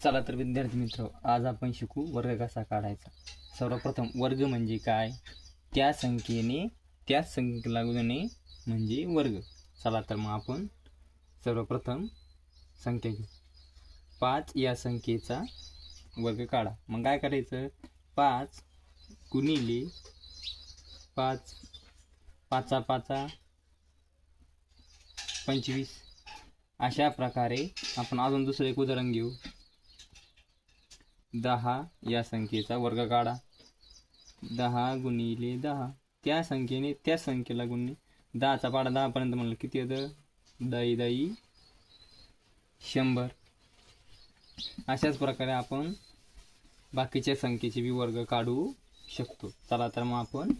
चला तर विद्यार्थी मित्र, आज आपण शिकू वर्ग कसा काढायचा। सर्वप्रथम वर्ग म्हणजे काय, त्या संख्येला गुणणे म्हणजे वर्ग। चला तर मग आपण सर्वप्रथम संख्या घेऊ। 5 या संख्येचा वर्ग काढा। मग काय करायचं, 5 गुणिले 5, 5 5 25। अशा प्रकारे आपण अजून दुसरे एक उदाहरण घेऊ। 10 या संख्येचा वर्ग काढा। 10 गुणिले 10, त्या संख्येला गुणणे। 10चा पाढा 10 पर्यंत म्हणलं किती येतं, 10 10 100। अशाच प्रकारे आपण बाकीच्या संख्येचे बी वर्ग काढू शकतो। चला तर मग आपण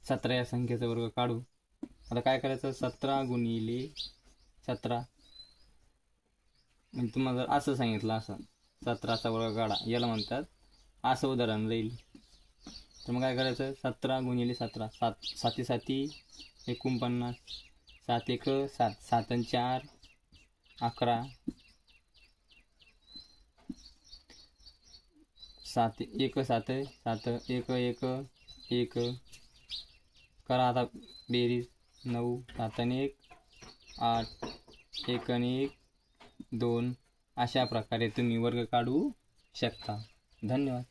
17 या संख्येचा वर्ग काढू। आता काय करायचं, 17 गुणिले 17, म्हणजे तुम्हाला जर असं सांगितलं असं 17चा वर्ग काढा, याला म्हणतात असं उदाहरण राहील। तर मग काय करायचं, 17 गुणिले 17, 7 7 7 49, 7 1 7, 7 4 11, 7 1 7 7 1 1 1, करा आता बेरीज। 9 7 1 8, 1 1 2। अशा प्रकारे तुम्ही वर्ग काढू शकता। धन्यवाद।